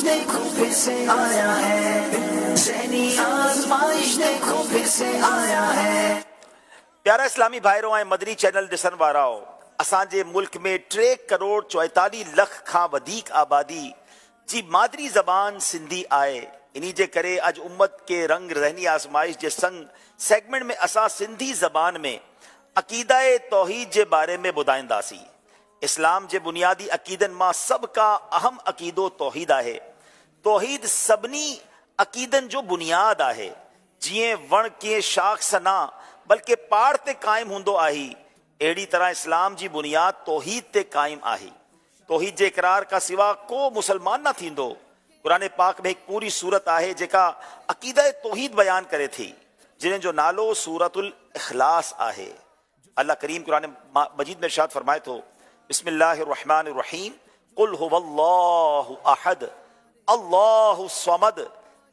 دیکھو پھر سے آیا ہے، حسینی آزمائش دیکھو پھر سے آیا ہے۔ پیارا اسلامی بھائروں ऐं मदनी चैनल ॾिसण वाराओ, असांजे मुल्क में 3 करोड़ 44 लख खां वधीक आबादी जी मादरी ज़बान सिंधी आहे। इन्ही जे करे अॼु उम्मत के रंग ज़हनी आज़माइश जे संग सेगमेंट में असां सिंधी ज़बान में अक़ीदा तौहीद जे बारे में ॿुधाईंदासीं। इस्लाम जे बुनियादी अक़ीदनि मां सभ खां अहम अक़ीदो तौहीद आहे। तौहीद सभिनी अक़ीदनि जो बुनियाद आहे। जीअं वण कीअं शाख सां न बल्कि पाड़ ते क़ाइम हूंदो आहे, अहिड़ी तरह इस्लाम जी बुनियाद तौहीद ते क़ाइम आहे। तौहीद जे इक़रार खां सिवा को मुसलमान न थींदो। क़ुरान पाक में हिकु पूरी सूरत आहे जेका अक़ीदा तौहीद बयान करे थी, जिन जो नालो सूरतुल इख़लास आहे। अल्लाह करीम क़ुरान मजीद में इरशाद फरमाए थो, बिस्मिल्लाहिर रहमानिर रहीम, कुल हुवल्लाहु अहद अल्लाहु समद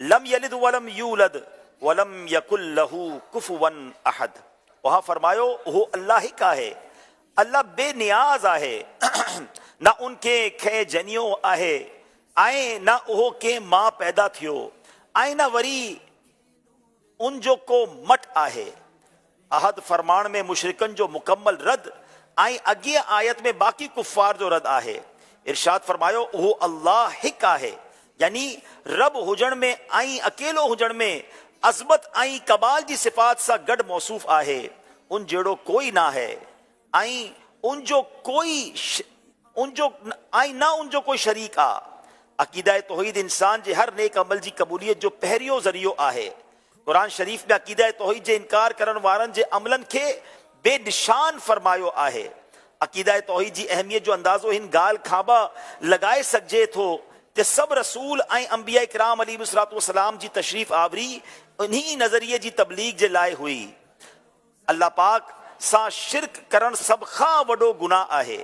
लम यलिद वलम यूलद वलम यकुल लहू कुफुवन अहद। वहाँ फरमायो वो अल्लाह ही का है, अल्लाह बेनियाज आहे, न उनके खे जनियो आहे, ऐं न उहो के मां पैदा थियो, ऐं न वरी उन जो को मट आहे। अहद फरमान में मुशरिकन जो मुकम्मल रद ऐं अॻिए आयत में बाक़ी कुफ़ार जो रद आहे। इरशाद फरमायो उहो अल्लाह हिकु आहे, यानी रब हुजण में ऐं अकेलो हुजण में अज़मत ऐं कमाल जी सिफ़ात सां गॾु मौसूफ़ आहे। उन जहिड़ो कोई न आहे ऐं उन जो कोई शरीक आहे। अक़ीदा तौहीद इंसान जे हर नेक अमल जी क़बूलियत जो पहिरियों ज़रियो आहे। क़ुरान शरीफ़ में अक़ीदा तौहीद जे इनकार करण वारनि जे अमलनि खे बेनिशान फरमायो आहे। अक़ीदा तौहीद जी अहमियत जो अंदाज़ो हिन ॻाल्हि खां बि लॻाए सघिजे थो त सभु रसूल ऐं अंबिया इकराम अलैहिस्सलातु वस्सलाम जी तशरीफ़ आवरी इन्ही नज़रिए जी तबलीग जे लाइ हुई। अल्लाह पाक सां शिरक करण सभ खां वॾो गुनाह आहे।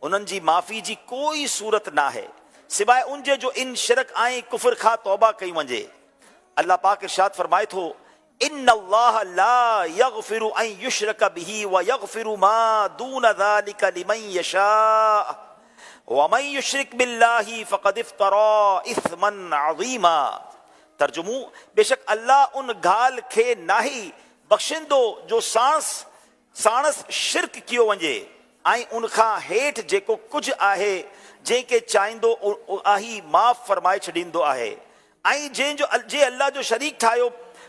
उन्हनि जी माफ़ी जी कोई सूरत न आहे सिवाइ उन जे जो इन शिरक ऐं कुफ्र खां तौबा कई वञे। अल्लाह पाक इरशाद फरमाए थो, इन्नल्लाह ला यग़फिरु अन युशरक बिही व यग़फिरु मा दून ज़ालिका लिमन यशा व मन युशरिक बिल्लाहि फ़क़द इफ़्तरा इस्मन अज़ीमा। तर्जुमो, बेशक अल्लाह उन ॻाल्हि खे नाही बख़्शिंदो जो साणस शिरक कियो वञे, ऐं उन खां हेठि जेको कुझु आहे जंहिंखे चाहींदो आही माफ़ फरमाए छॾींदो आहे। ऐं जे अल्लाह जो शरीक ठाहियो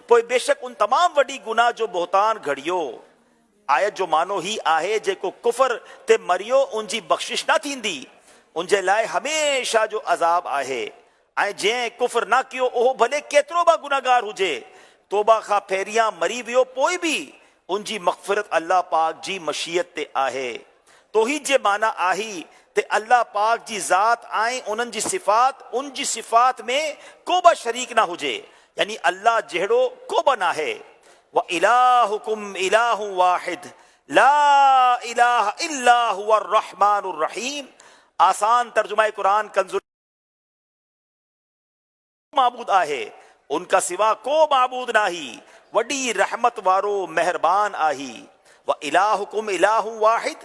पोइ बेशक उन तमामु वॾी गुनाह जो बहतान घड़ियो। आयत जो मानो ही आहे, जेको कुफर ते मरियो उन जी बख़्शिश न थींदी, उन जे लाइ हमेशा जो अज़ाब आहे। ऐं जंहिं कुफर न कयो उहो भले केतिरो बि गुनाहगार हुजे, तौबा खां पहिरियां मरी वियो पोइ बि उन जी मग़फ़िरत अल्लाह पाक जी मशीयत ते आहे। तौहीद जे माना आहे ते अल्लाह पाक जी ज़ात ऐं उन जी सिफ़ात में को बि शरीक न हुजे, यानी अल्लाह जहिड़ो को बि न आहे। व इलाहुकुम इलाहु वाहिद ला इलाहा इल्ला हुवर रहमानुर रहीम। आसान तर्जुमा कुरान कंज़ुल माबूद आहे, उनका सिवा को माबूद नाही, वॾी रहमत वारो मेहरबान आहे। व इलाहुकुम इलाहु वाहिद,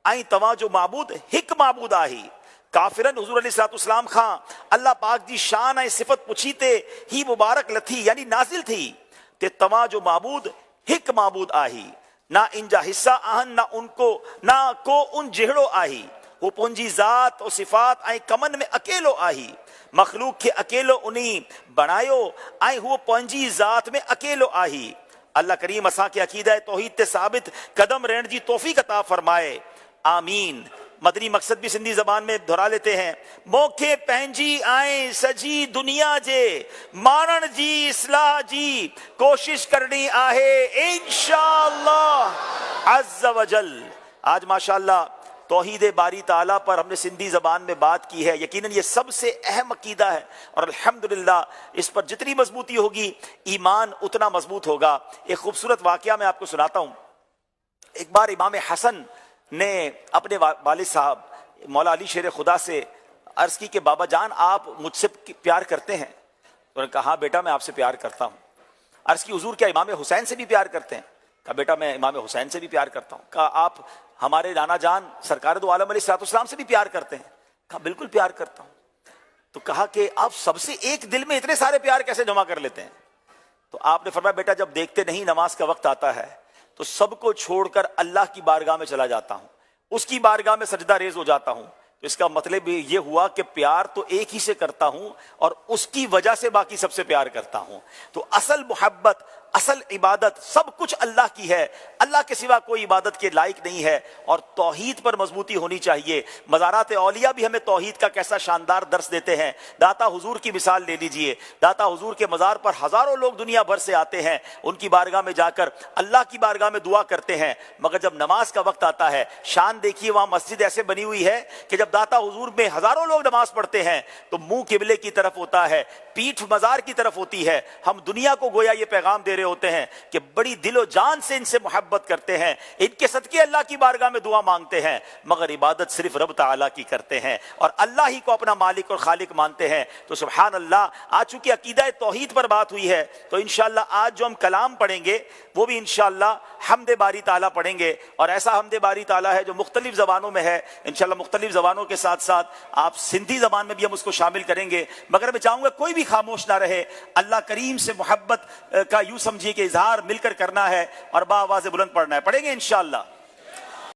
ऐं तव्हां जो माबूद हिकु माबूद आहे। काफ़िरन हुज़ूर अलैहिस्सलातु वस्सलाम खां अल्लाह पाक जी शान ऐं सिफ़त पुछी ते ही मुबारक लथी, यानी नाज़िल थी ते तव्हां जो माबूद हिकु माबूद आहे, ना इन जा हिस्सा आहिनि, ना को उन जहिड़ो आहे। वो पंहिंजी ज़ात और सिफ़ात ऐं कमनि में अकेलो आहे। मखलूक खे अकेलो उन्ही बणायो ऐं हूअ पंहिंजी ज़ात में अकेलो आहे। अल्लाह करीम असांखे अक़ीदा तौहीद ते साबित कदम रहण जी तौफ़ीक़ अता फरमाए, आमीन। मदनी मकसद भी सिंधी ज़बान में दोहरा लेते हैं। मोखे पंहिंजी ऐं सजी दुनिया जे मानण जी इस्लाह जी कोशिश करनी आहे, इंशाअल्लाह अज़्ज़ व जल। आज माशाअल्लाह तौहीद बारी ताला पर हमने सिंधी ज़बान में बात की है। यकीनन ये सबसे अहम अकीदा है और अल्हम्दुलिल्लाह इस पर जितनी मजबूती होगी ईमान उतना मजबूत होगा। एक खूबसूरत वाक़या मैं आपको सुनाता हूँ। एक बार इमाम हसन ने अपने वालिद साहब मौला अली शेर खुदा से अर्ज़ की कि बाबा जान आप मुझसे प्यार करते हैं? तो उन्होंने कहा हाँ बेटा मैं आपसे प्यार करता हूँ। अर्ज़ की हुजूर क्या इमाम हुसैन से भी प्यार करते हैं? कहा बेटा मैं इमाम हुसैन से भी प्यार करता हूँ। कहा आप हमारे नाना जान सरकार दो आलम अलैहिस्सलाम से भी प्यार करते हैं? कहा बिल्कुल प्यार करता हूँ। تو کہا کہ آپ سب سے ایک دل میں اتنے سارے پیار کیسے جمع کر لیتے ہیں؟ تو آپ نے فرمایا بیٹا جب دیکھتے نہیں نماز کا وقت آتا ہے تو سب کو چھوڑ کر اللہ کی بارگاہ میں چلا جاتا ہوں، اس کی بارگاہ میں سجدہ ریز ہو جاتا ہوں. تو اس کا مطلب یہ ہوا کہ پیار تو ایک ہی سے کرتا ہوں اور اس کی وجہ سے باقی سب سے پیار کرتا ہوں. تو اصل محبت، اصل عبادت سب کچھ اللہ کی ہے، اللہ کے سوا کوئی عبادت کے لائق نہیں ہے. اور توحید پر مضبوطی ہونی چاہیے. مزارات اولیاء بھی ہمیں توحید کا کیسا شاندار درس دیتے ہیں. داتا حضور کی مثال لے لیجئے، داتا حضور کے مزار پر ہزاروں لوگ دنیا بھر سے آتے ہیں، ان کی بارگاہ میں جا کر اللہ کی بارگاہ میں دعا کرتے ہیں، مگر جب نماز کا وقت آتا ہے شان دیکھیے وہاں مسجد ایسے بنی ہوئی ہے کہ جب داتا حضور میں ہزاروں لوگ نماز پڑھتے ہیں تو منہ قبلے کی طرف ہوتا ہے، پیٹھ مزار کی طرف ہوتی ہے. ہم دنیا کو گویا یہ پیغام دے رہے ہوتے ہیں کہ بڑی دل و جان سے ان سے محبت کرتے ہیں، ان کے صدقے اللہ کی بارگاہ میں دعا مانگتے ہیں، مگر عبادت صرف رب تعالیٰ کی کرتے ہیں اور اللہ ہی کو اپنا مالک اور خالق مانتے ہیں. تو سبحان اللہ، آج چونکہ عقیدہ توحید پر بات ہوئی ہے تو انشاءاللہ آج جو ہم کلام پڑھیں گے وہ بھی انشاءاللہ حمد باری تعالیٰ پڑھیں گے. اور ایسا حمد باری تعالیٰ ہے جو مختلف زبانوں میں ہے، انشاءاللہ مختلف زبانوں کے ساتھ ساتھ آپ سندھی زبان میں بھی ہم اس کو شامل کریں گے. مگر میں چاہوں گا کوئی بھی خاموش نہ رہے. اللہ کریم سے محبت کا یوں سمجھیے کہ اظہار مل کر کرنا ہے اور با آواز بلند پڑھنا ہے. پڑھیں گے انشاءاللہ.